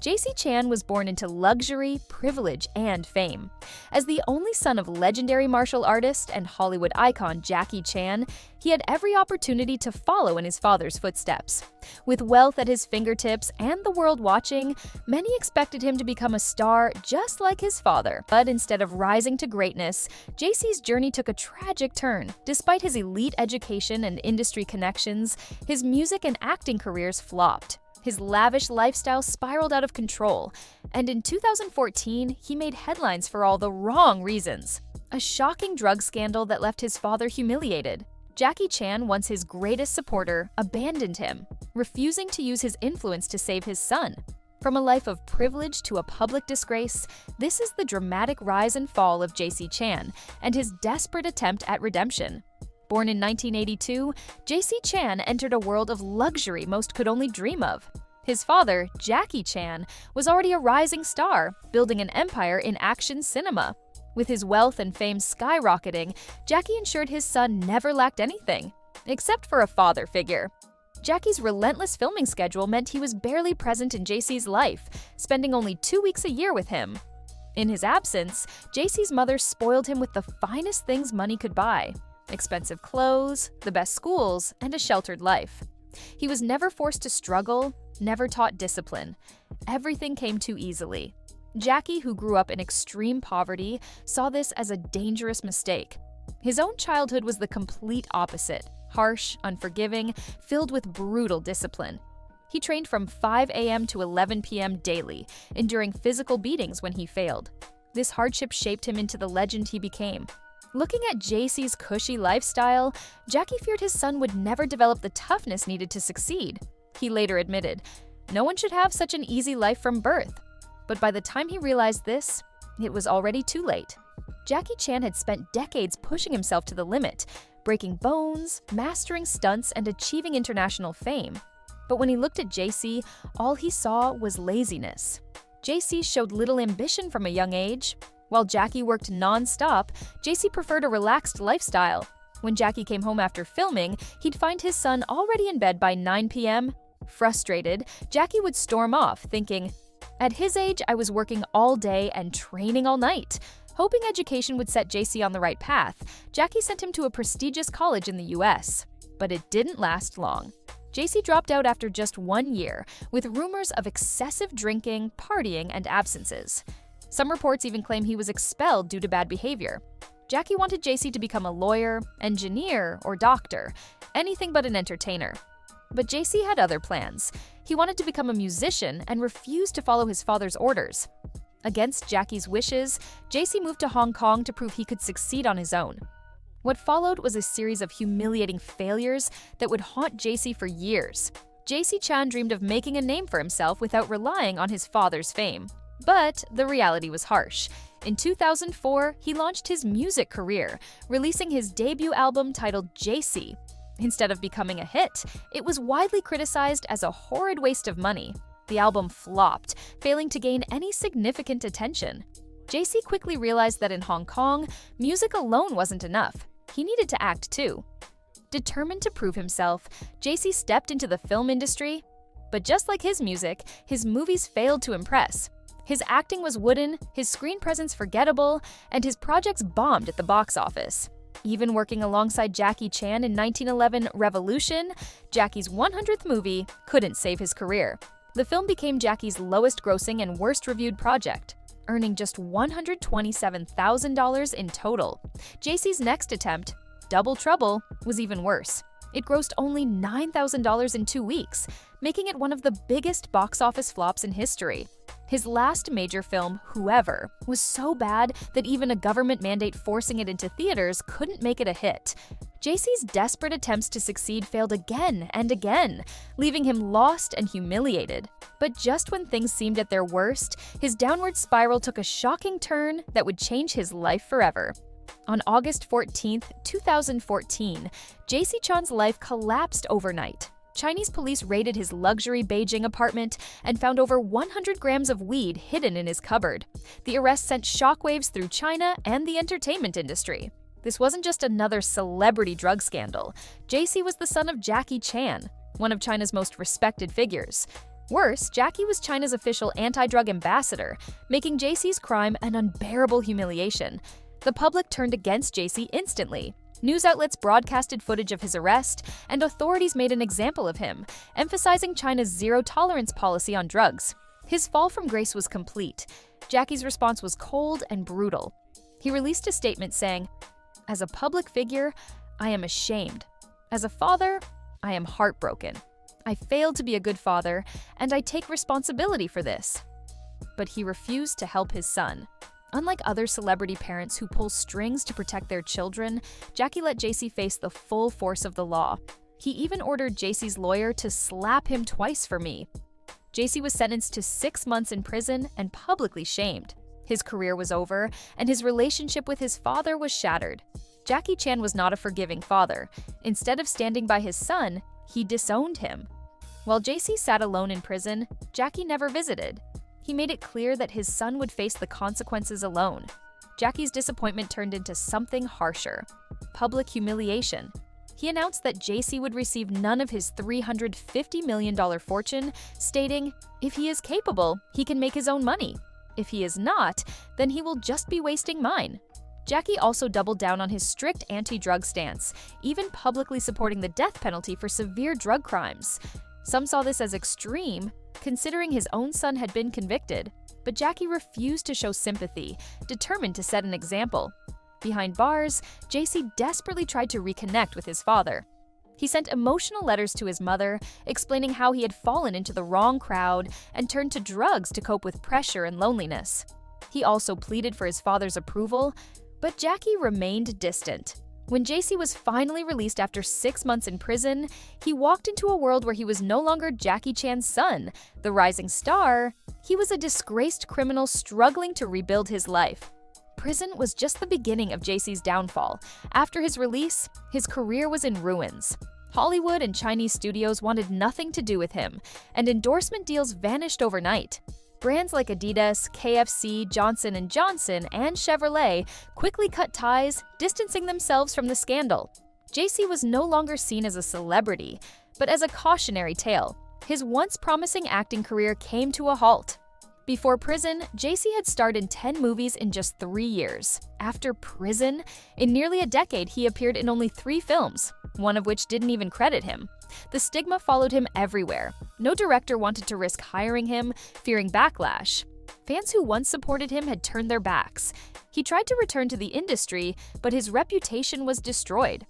Jaycee Chan was born into luxury, privilege, and fame. As the only son of legendary martial artist and Hollywood icon Jackie Chan, he had every opportunity to follow in his father's footsteps. With wealth at his fingertips and the world watching, many expected him to become a star just like his father. But instead of rising to greatness, Jaycee's journey took a tragic turn. Despite his elite education and industry connections, his music and acting careers flopped. His lavish lifestyle spiraled out of control, and in 2014, he made headlines for all the wrong reasons. A shocking drug scandal that left his father humiliated. Jackie Chan, once his greatest supporter, abandoned him, refusing to use his influence to save his son. From a life of privilege to a public disgrace, this is the dramatic rise and fall of Jaycee Chan and his desperate attempt at redemption. Born in 1982, Jaycee Chan entered a world of luxury most could only dream of. His father, Jackie Chan, was already a rising star, building an empire in action cinema. With his wealth and fame skyrocketing, Jackie ensured his son never lacked anything, except for a father figure. Jackie's relentless filming schedule meant he was barely present in Jaycee's life, spending only 2 weeks a year with him. In his absence, Jaycee's mother spoiled him with the finest things money could buy: expensive clothes, the best schools, and a sheltered life. He was never forced to struggle, never taught discipline. Everything came too easily. Jackie, who grew up in extreme poverty, saw this as a dangerous mistake. His own childhood was the complete opposite: harsh, unforgiving, filled with brutal discipline. He trained from 5 a.m. to 11 p.m. daily, enduring physical beatings when he failed. This hardship shaped him into the legend he became. Looking at Jaycee's cushy lifestyle, Jackie feared his son would never develop the toughness needed to succeed. He later admitted, "No one should have such an easy life from birth." But by the time he realized this, it was already too late. Jackie Chan had spent decades pushing himself to the limit, breaking bones, mastering stunts, and achieving international fame. But when he looked at Jaycee, all he saw was laziness. Jaycee showed little ambition from a young age. While Jackie worked non-stop, Jaycee preferred a relaxed lifestyle. When Jackie came home after filming, he'd find his son already in bed by 9 p.m. Frustrated, Jackie would storm off, thinking, "At his age, I was working all day and training all night." Hoping education would set Jaycee on the right path, Jackie sent him to a prestigious college in the US. But it didn't last long. Jaycee dropped out after just 1 year, with rumors of excessive drinking, partying, and absences. Some reports even claim he was expelled due to bad behavior. Jackie wanted Jaycee to become a lawyer, engineer, or doctor, anything but an entertainer. But Jaycee had other plans. He wanted to become a musician and refused to follow his father's orders. Against Jackie's wishes, Jaycee moved to Hong Kong to prove he could succeed on his own. What followed was a series of humiliating failures that would haunt Jaycee for years. Jaycee Chan dreamed of making a name for himself without relying on his father's fame. But the reality was harsh. In 2004, he launched his music career, releasing his debut album titled Jaycee. Instead of becoming a hit, it was widely criticized as a horrid waste of money. The album flopped, failing to gain any significant attention. Jaycee quickly realized that in Hong Kong, music alone wasn't enough. He needed to act too. Determined to prove himself, Jaycee stepped into the film industry. But just like his music, his movies failed to impress. His acting was wooden, his screen presence forgettable, and his projects bombed at the box office. Even working alongside Jackie Chan in 1911 Revolution, Jackie's 100th movie couldn't save his career. The film became Jackie's lowest-grossing and worst-reviewed project, earning just $127,000 in total. Jaycee's next attempt, Double Trouble, was even worse. It grossed only $9,000 in 2 weeks, making it one of the biggest box office flops in history. His last major film, Whoever, was so bad that even a government mandate forcing it into theaters couldn't make it a hit. Jaycee's desperate attempts to succeed failed again and again, leaving him lost and humiliated. But just when things seemed at their worst, his downward spiral took a shocking turn that would change his life forever. On August 14, 2014, Jaycee Chan's life collapsed overnight. Chinese police raided his luxury Beijing apartment and found over 100 grams of weed hidden in his cupboard. The arrest sent shockwaves through China and the entertainment industry. This wasn't just another celebrity drug scandal. Jaycee was the son of Jackie Chan, one of China's most respected figures. Worse, Jackie was China's official anti-drug ambassador, making Jaycee's crime an unbearable humiliation. The public turned against Jaycee instantly. News outlets broadcasted footage of his arrest, and authorities made an example of him, emphasizing China's zero-tolerance policy on drugs. His fall from grace was complete. Jackie's response was cold and brutal. He released a statement saying, "As a public figure, I am ashamed. As a father, I am heartbroken. I failed to be a good father, and I take responsibility for this." But he refused to help his son. Unlike other celebrity parents who pull strings to protect their children, Jackie let Jaycee face the full force of the law. He even ordered Jaycee's lawyer to slap him twice for me. Jaycee was sentenced to 6 months in prison and publicly shamed. His career was over, and his relationship with his father was shattered. Jaycee Chan was not a forgiving father. Instead of standing by his son, he disowned him. While Jaycee sat alone in prison, Jackie never visited. He made it clear that his son would face the consequences alone. Jackie's disappointment turned into something harsher: public humiliation. He announced that Jaycee would receive none of his $350 million fortune, stating, "If he is capable, he can make his own money. If he is not, then he will just be wasting mine." Jackie also doubled down on his strict anti-drug stance, even publicly supporting the death penalty for severe drug crimes. Some saw this as extreme, considering his own son had been convicted, but Jackie refused to show sympathy, determined to set an example. Behind bars, Jaycee desperately tried to reconnect with his father. He sent emotional letters to his mother, explaining how he had fallen into the wrong crowd and turned to drugs to cope with pressure and loneliness. He also pleaded for his father's approval, but Jackie remained distant. When Jaycee was finally released after 6 months in prison, he walked into a world where he was no longer Jackie Chan's son, the rising star. He was a disgraced criminal struggling to rebuild his life. Prison was just the beginning of Jaycee's downfall. After his release, his career was in ruins. Hollywood and Chinese studios wanted nothing to do with him, and endorsement deals vanished overnight. Brands like Adidas, KFC, Johnson & Johnson, and Chevrolet quickly cut ties, distancing themselves from the scandal. Jaycee was no longer seen as a celebrity, but as a cautionary tale. His once promising acting career came to a halt. Before prison, Jaycee had starred in 10 movies in just 3 years. After prison, in nearly a decade, he appeared in only 3 films, one of which didn't even credit him. The stigma followed him everywhere. No director wanted to risk hiring him, fearing backlash. Fans who once supported him had turned their backs. He tried to return to the industry, but his reputation was destroyed.